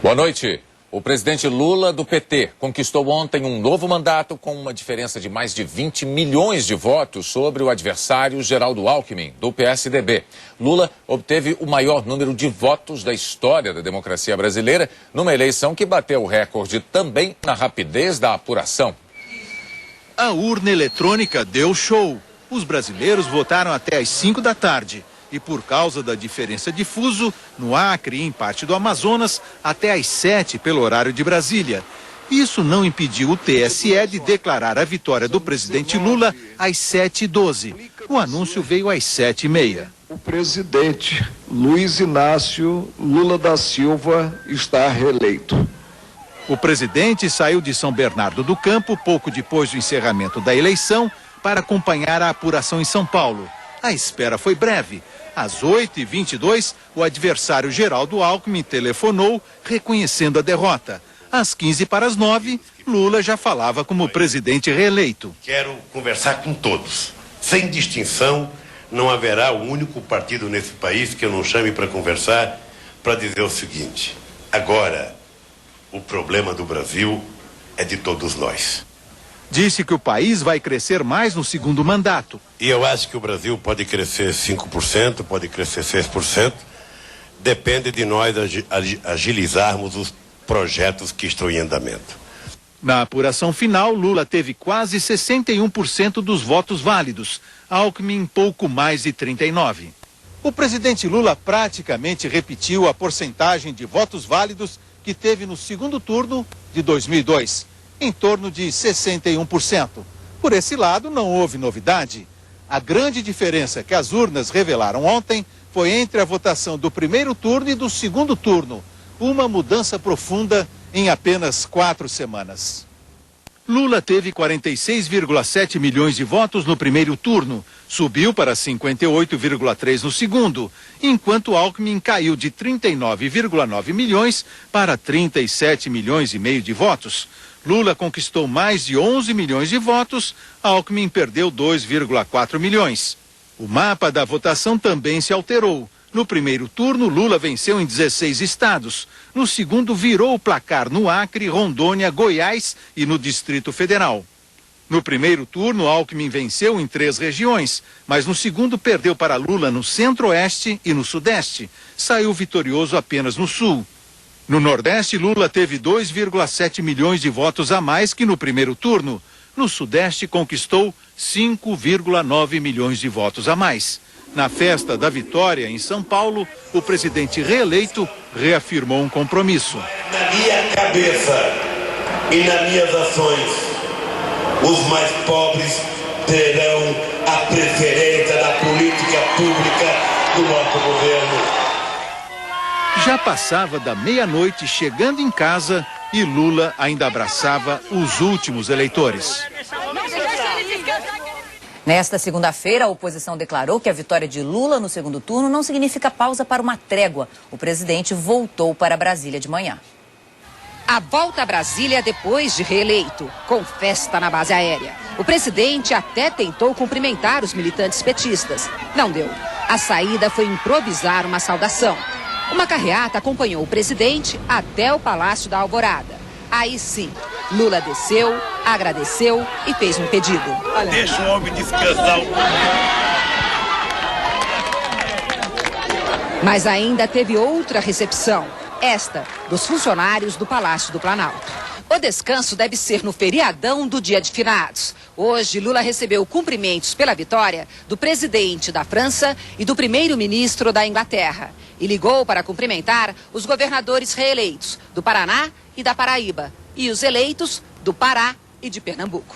Boa noite. O presidente Lula, do PT, conquistou ontem um novo mandato com uma diferença de mais de 20 milhões de votos sobre o adversário Geraldo Alckmin, do PSDB. Lula obteve o maior número de votos da história da democracia brasileira, numa eleição que bateu o recorde também na rapidez da apuração. A urna eletrônica deu show. Os brasileiros votaram até às 5 da tarde. E por causa da diferença de fuso, no Acre e em parte do Amazonas, até às 7 pelo horário de Brasília. Isso não impediu o TSE de declarar a vitória do presidente Lula às 7h12. O anúncio veio às 7h30. O presidente Luiz Inácio Lula da Silva está reeleito. O presidente saiu de São Bernardo do Campo pouco depois do encerramento da eleição para acompanhar a apuração em São Paulo. A espera foi breve. Às 8h22, o adversário Geraldo Alckmin telefonou, reconhecendo a derrota. Às 8h15, Lula já falava como presidente reeleito. Quero conversar com todos. Sem distinção, não haverá um único partido nesse país que eu não chame para conversar, para dizer o seguinte: agora, o problema do Brasil é de todos nós. Disse que o país vai crescer mais no segundo mandato. E eu acho que o Brasil pode crescer 5%, pode crescer 6%. Depende de nós agilizarmos os projetos que estão em andamento. Na apuração final, Lula teve quase 61% dos votos válidos. Alckmin, pouco mais de 39%. O presidente Lula praticamente repetiu a porcentagem de votos válidos que teve no segundo turno de 2002. Em torno de 61%. Por esse lado, não houve novidade. A grande diferença que as urnas revelaram ontem foi entre a votação do primeiro turno e do segundo turno. Uma mudança profunda em apenas 4 semanas. Lula teve 46,7 milhões de votos no primeiro turno, subiu para 58,3 no segundo, enquanto Alckmin caiu de 39,9 milhões para 37 milhões e meio de votos. Lula conquistou mais de 11 milhões de votos, Alckmin perdeu 2,4 milhões. O mapa da votação também se alterou. No primeiro turno, Lula venceu em 16 estados. No segundo, virou o placar no Acre, Rondônia, Goiás e no Distrito Federal. No primeiro turno, Alckmin venceu em 3 regiões, mas no segundo perdeu para Lula no Centro-Oeste e no Sudeste. Saiu vitorioso apenas no Sul. No Nordeste, Lula teve 2,7 milhões de votos a mais que no primeiro turno. No Sudeste, conquistou 5,9 milhões de votos a mais. Na festa da vitória em São Paulo, o presidente reeleito reafirmou um compromisso. Na minha cabeça e nas minhas ações, os mais pobres terão a preferência da política pública do nosso governo. Já passava da meia-noite chegando em casa e Lula ainda abraçava os últimos eleitores. Nesta segunda-feira, a oposição declarou que a vitória de Lula no segundo turno não significa pausa para uma trégua. O presidente voltou para Brasília de manhã. A volta a Brasília depois de reeleito, com festa na base aérea. O presidente até tentou cumprimentar os militantes petistas. Não deu. A saída foi improvisar uma saudação. Uma carreata acompanhou o presidente até o Palácio da Alvorada. Aí sim, Lula desceu, agradeceu e fez um pedido. Deixa o homem descansar um pouco. Mas ainda teve outra recepção. Esta, dos funcionários do Palácio do Planalto. O descanso deve ser no feriadão do Dia de Finados. Hoje, Lula recebeu cumprimentos pela vitória do presidente da França e do primeiro-ministro da Inglaterra. E ligou para cumprimentar os governadores reeleitos do Paraná e da Paraíba e os eleitos do Pará e de Pernambuco.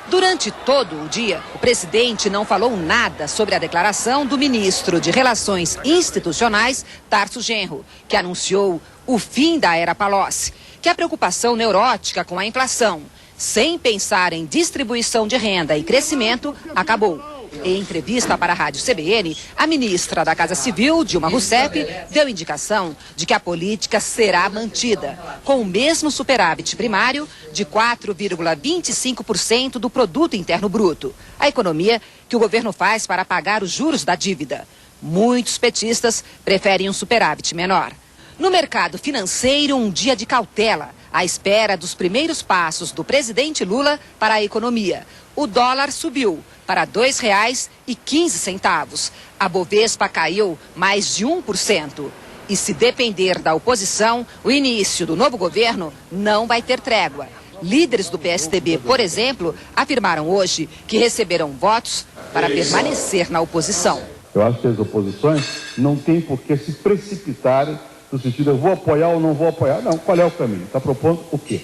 Durante todo o dia, o presidente não falou nada sobre a declaração do ministro de Relações Institucionais, Tarso Genro, que anunciou o fim da era Palocci, que a preocupação neurótica com a inflação, sem pensar em distribuição de renda e crescimento, acabou. Em entrevista para a Rádio CBN, a ministra da Casa Civil, Dilma Rousseff, deu indicação de que a política será mantida, com o mesmo superávit primário de 4,25% do Produto Interno Bruto, a economia que o governo faz para pagar os juros da dívida. Muitos petistas preferem um superávit menor. No mercado financeiro, um dia de cautela, à espera dos primeiros passos do presidente Lula para a economia. O dólar subiu para R$ 2,15. A Bovespa caiu mais de 1%. E se depender da oposição, o início do novo governo não vai ter trégua. Líderes do PSDB, por exemplo, afirmaram hoje que receberam votos para permanecer na oposição. Eu acho que as oposições não têm por que se precipitarem no sentido, eu vou apoiar ou não vou apoiar. Não, qual é o caminho? Está propondo o quê?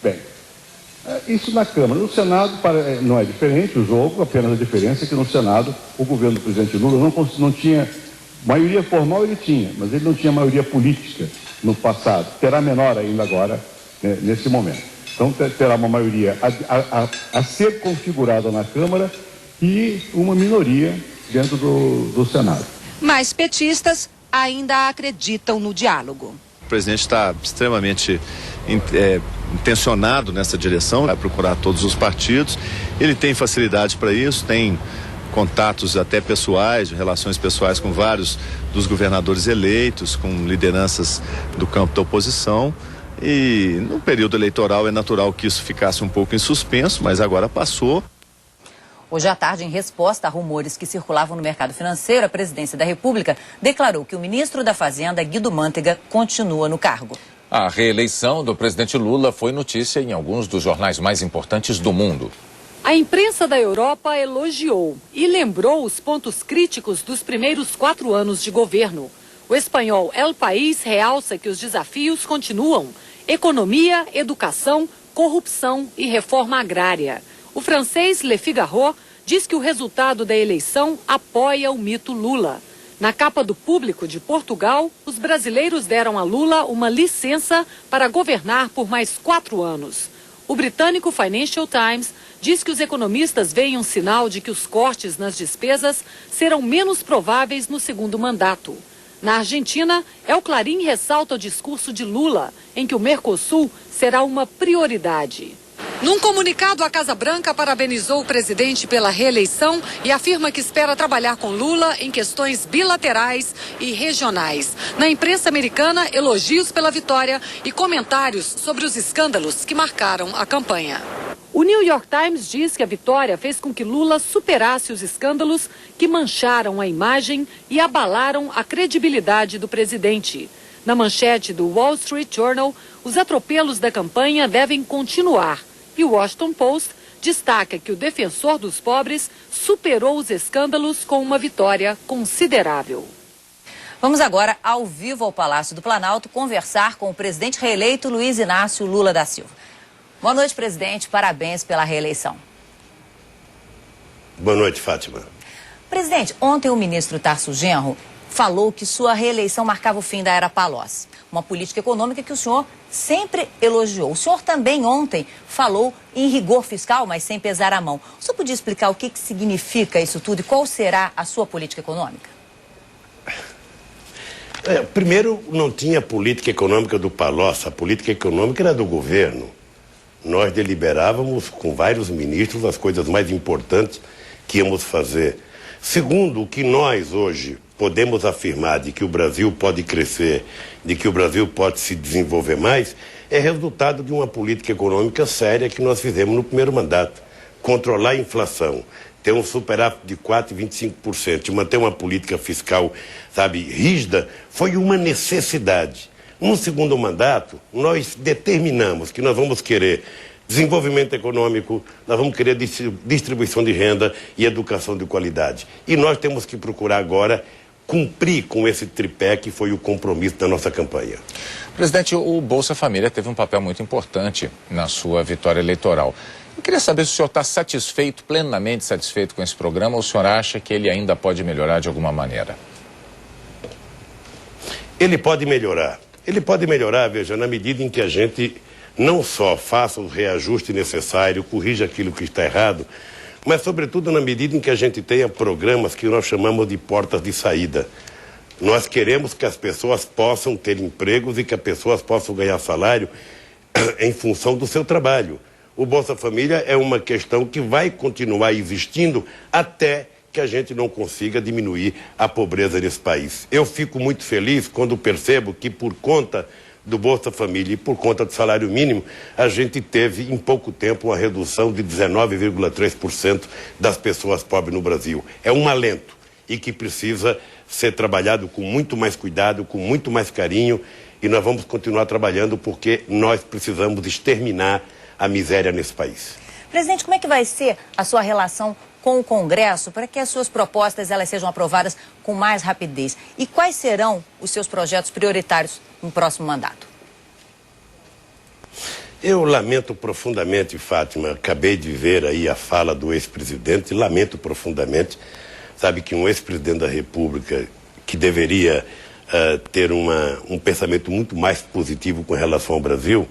Bem, isso na Câmara. No Senado não é diferente o jogo, apenas a diferença é que no Senado o governo do presidente Lula não tinha maioria formal, ele tinha, mas ele não tinha maioria política no passado. Terá menor ainda agora, nesse momento. Então terá uma maioria a ser configurada na Câmara e uma minoria dentro do Senado. Mas petistas ainda acreditam no diálogo. O presidente está extremamente intencionado nessa direção, vai procurar todos os partidos. Ele tem facilidade para isso, tem contatos até pessoais, relações pessoais com vários dos governadores eleitos, com lideranças do campo da oposição. E no período eleitoral é natural que isso ficasse um pouco em suspenso, mas agora passou. Hoje à tarde, em resposta a rumores que circulavam no mercado financeiro, a presidência da República declarou que o ministro da Fazenda, Guido Mantega, continua no cargo. A reeleição do presidente Lula foi notícia em alguns dos jornais mais importantes do mundo. A imprensa da Europa elogiou e lembrou os pontos críticos dos primeiros 4 anos de governo. O espanhol El País realça que os desafios continuam: economia, educação, corrupção e reforma agrária. O francês Le Figaro diz que o resultado da eleição apoia o mito Lula. Na capa do Público de Portugal, os brasileiros deram a Lula uma licença para governar por mais 4 anos. O britânico Financial Times diz que os economistas veem um sinal de que os cortes nas despesas serão menos prováveis no segundo mandato. Na Argentina, El Clarín ressalta o discurso de Lula, em que o Mercosul será uma prioridade. Num comunicado, a Casa Branca parabenizou o presidente pela reeleição e afirma que espera trabalhar com Lula em questões bilaterais e regionais. Na imprensa americana, elogios pela vitória e comentários sobre os escândalos que marcaram a campanha. O New York Times diz que a vitória fez com que Lula superasse os escândalos que mancharam a imagem e abalaram a credibilidade do presidente. Na manchete do Wall Street Journal, os atropelos da campanha devem continuar. E o Washington Post destaca que o defensor dos pobres superou os escândalos com uma vitória considerável. Vamos agora ao vivo ao Palácio do Planalto conversar com o presidente reeleito Luiz Inácio Lula da Silva. Boa noite, presidente. Parabéns pela reeleição. Boa noite, Fátima. Presidente, ontem o ministro Tarso Genro falou que sua reeleição marcava o fim da era Palocci, uma política econômica que o senhor sempre elogiou. O senhor também ontem falou em rigor fiscal, mas sem pesar a mão. O senhor podia explicar o que significa isso tudo e qual será a sua política econômica? Primeiro, não tinha política econômica do Palocci, a política econômica era do governo. Nós deliberávamos com vários ministros as coisas mais importantes que íamos fazer. Segundo, o que nós hoje podemos afirmar de que o Brasil pode crescer, de que o Brasil pode se desenvolver mais, é resultado de uma política econômica séria que nós fizemos no primeiro mandato. Controlar a inflação, ter um superávit de 4,25% e manter uma política fiscal, rígida, foi uma necessidade. No segundo mandato, nós determinamos que nós vamos querer desenvolvimento econômico, nós vamos querer distribuição de renda e educação de qualidade. E nós temos que procurar agora cumprir com esse tripé que foi o compromisso da nossa campanha. Presidente, o Bolsa Família teve um papel muito importante na sua vitória eleitoral. Eu queria saber se o senhor está satisfeito, plenamente satisfeito com esse programa, ou o senhor acha que ele ainda pode melhorar de alguma maneira? Ele pode melhorar. Ele pode melhorar, veja, na medida em que a gente não só faça o reajuste necessário, corrija aquilo que está errado, mas sobretudo na medida em que a gente tenha programas que nós chamamos de portas de saída. Nós queremos que as pessoas possam ter empregos e que as pessoas possam ganhar salário em função do seu trabalho. O Bolsa Família é uma questão que vai continuar existindo até que a gente não consiga diminuir a pobreza nesse país. Eu fico muito feliz quando percebo que, por conta do Bolsa Família e por conta do salário mínimo, a gente teve em pouco tempo uma redução de 19,3% das pessoas pobres no Brasil. É um alento e que precisa ser trabalhado com muito mais cuidado, com muito mais carinho, e nós vamos continuar trabalhando porque nós precisamos exterminar a miséria nesse país. Presidente, como é que vai ser a sua relação com o Congresso para que as suas propostas elas sejam aprovadas com mais rapidez? E quais serão os seus projetos prioritários no próximo mandato? Eu lamento profundamente, Fátima, acabei de ver aí a fala do ex-presidente, lamento profundamente, sabe que um ex-presidente da República que deveria ter um pensamento muito mais positivo com relação ao Brasil,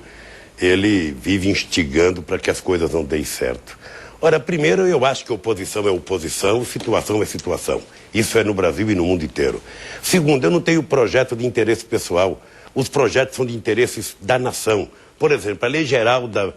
ele vive instigando para que as coisas não deem certo. Ora, primeiro, eu acho que oposição é oposição, situação é situação. Isso é no Brasil e no mundo inteiro. Segundo, eu não tenho projeto de interesse pessoal. Os projetos são de interesses da nação. Por exemplo, a Lei Geral da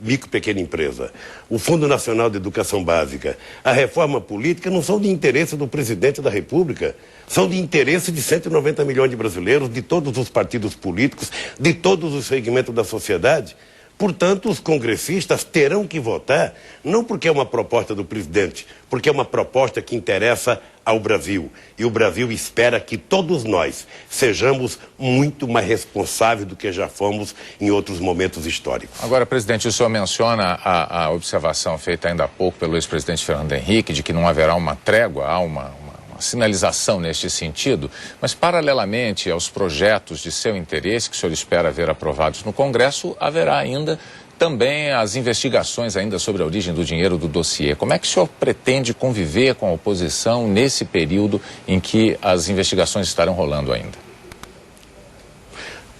Micro e Pequena Empresa, o Fundo Nacional de Educação Básica, a reforma política não são de interesse do presidente da República, são de interesse de 190 milhões de brasileiros, de todos os partidos políticos, de todos os segmentos da sociedade. Portanto, os congressistas terão que votar, não porque é uma proposta do presidente, porque é uma proposta que interessa ao Brasil. E o Brasil espera que todos nós sejamos muito mais responsáveis do que já fomos em outros momentos históricos. Agora, presidente, o senhor menciona a observação feita ainda há pouco pelo ex-presidente Fernando Henrique de que não haverá uma trégua, há uma sinalização neste sentido, mas paralelamente aos projetos de seu interesse que o senhor espera ver aprovados no Congresso, haverá ainda também as investigações ainda sobre a origem do dinheiro do dossiê. Como é que o senhor pretende conviver com a oposição nesse período em que as investigações estarão rolando ainda?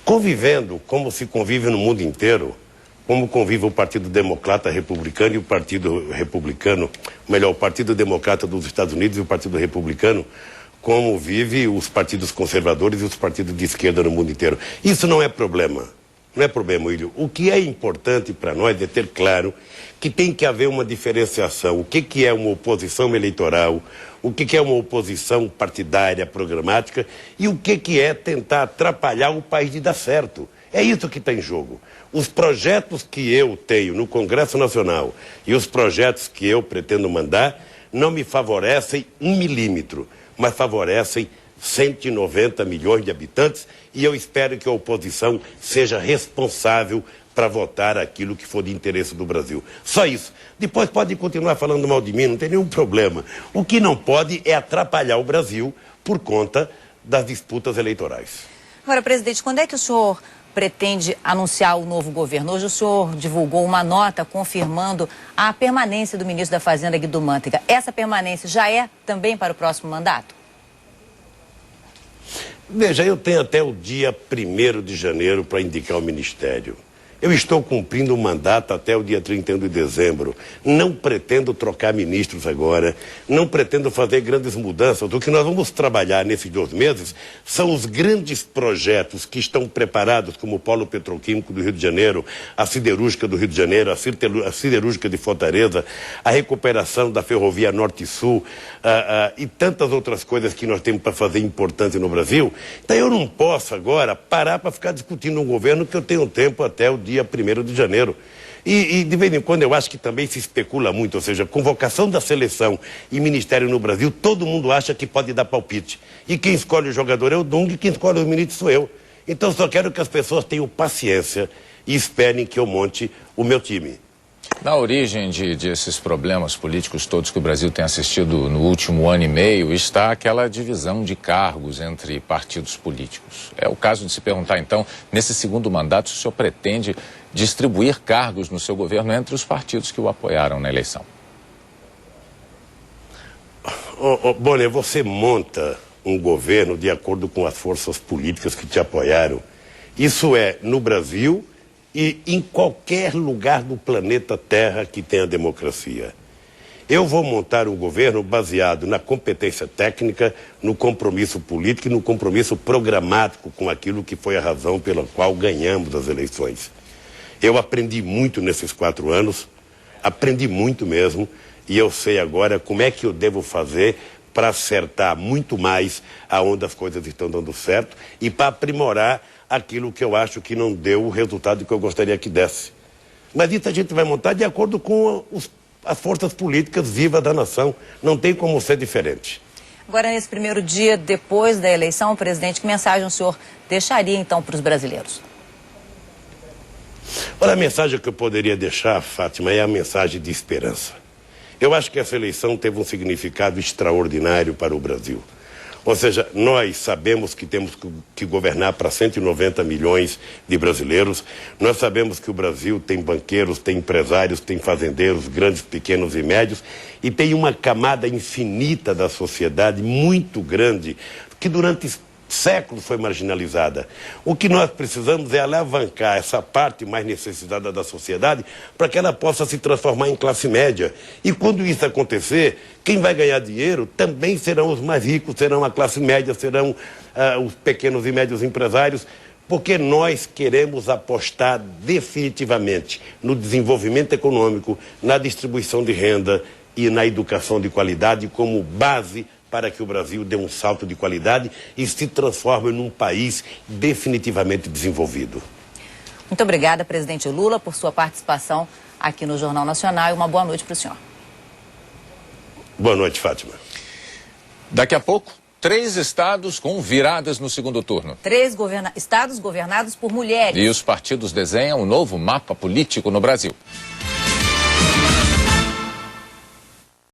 Convivendo como se convive no mundo inteiro, como convive o Partido Democrata Republicano e o Partido Republicano, melhor, o Partido Democrata dos Estados Unidos e o Partido Republicano, como vive os partidos conservadores e os partidos de esquerda no mundo inteiro. Isso não é problema. Não é problema, William. O que é importante para nós é ter claro que tem que haver uma diferenciação. O que é uma oposição eleitoral, o que é uma oposição partidária, programática, e o que é tentar atrapalhar o país de dar certo. É isso que está em jogo. Os projetos que eu tenho no Congresso Nacional e os projetos que eu pretendo mandar não me favorecem 1 milímetro, mas favorecem 190 milhões de habitantes, e eu espero que a oposição seja responsável para votar aquilo que for de interesse do Brasil. Só isso. Depois pode continuar falando mal de mim, não tem nenhum problema. O que não pode é atrapalhar o Brasil por conta das disputas eleitorais. Agora, presidente, quando é que o senhor pretende anunciar o novo governo? Hoje o senhor divulgou uma nota confirmando a permanência do ministro da Fazenda, Guido Mantega. Essa permanência já é também para o próximo mandato? Veja, eu tenho até o dia 1º de janeiro para indicar o ministério. Eu estou cumprindo o mandato até o dia 31 de dezembro. Não pretendo trocar ministros agora, não pretendo fazer grandes mudanças. O que nós vamos trabalhar nesses 2 meses são os grandes projetos que estão preparados, como o Polo Petroquímico do Rio de Janeiro, a Siderúrgica do Rio de Janeiro, a Siderúrgica de Fortaleza, a recuperação da Ferrovia Norte e Sul e tantas outras coisas que nós temos para fazer importante no Brasil. Então eu não posso agora parar para ficar discutindo um governo que eu tenho tempo até o dia 1º de janeiro. E de vez em quando eu acho que também se especula muito, ou seja, convocação da seleção e ministério no Brasil, todo mundo acha que pode dar palpite. E quem escolhe o jogador é o Dunga e quem escolhe o ministro sou eu. Então só quero que as pessoas tenham paciência e esperem que eu monte o meu time. Na origem de esses problemas políticos todos que o Brasil tem assistido no último ano e meio está aquela divisão de cargos entre partidos políticos. É o caso de se perguntar, então, nesse segundo mandato, se o senhor pretende distribuir cargos no seu governo entre os partidos que o apoiaram na eleição. Bonner, você monta um governo de acordo com as forças políticas que te apoiaram. Isso é no Brasil e em qualquer lugar do planeta Terra que tenha democracia. Eu vou montar um governo baseado na competência técnica, no compromisso político e no compromisso programático com aquilo que foi a razão pela qual ganhamos as eleições. Eu aprendi muito nesses 4 anos, aprendi muito mesmo, e eu sei agora como é que eu devo fazer para acertar muito mais aonde as coisas estão dando certo e para aprimorar aquilo que eu acho que não deu o resultado que eu gostaria que desse. Mas isso a gente vai montar de acordo com as forças políticas vivas da nação. Não tem como ser diferente. Agora, nesse primeiro dia depois da eleição, presidente, que mensagem o senhor deixaria então para os brasileiros? Olha, a mensagem que eu poderia deixar, Fátima, é a mensagem de esperança. Eu acho que essa eleição teve um significado extraordinário para o Brasil. Ou seja, nós sabemos que temos que governar para 190 milhões de brasileiros. Nós sabemos que o Brasil tem banqueiros, tem empresários, tem fazendeiros, grandes, pequenos e médios. E tem uma camada infinita da sociedade, muito grande, que durante séculos foi marginalizada. O que nós precisamos é alavancar essa parte mais necessitada da sociedade para que ela possa se transformar em classe média. E quando isso acontecer, quem vai ganhar dinheiro também serão os mais ricos, serão a classe média, serão os pequenos e médios empresários, porque nós queremos apostar definitivamente no desenvolvimento econômico, na distribuição de renda e na educação de qualidade como base para que o Brasil dê um salto de qualidade e se transforme num país definitivamente desenvolvido. Muito obrigada, presidente Lula, por sua participação aqui no Jornal Nacional e uma boa noite para o senhor. Boa noite, Fátima. Daqui a pouco, 3 estados com viradas no segundo turno. 3 estados governados por mulheres. E os partidos desenham um novo mapa político no Brasil.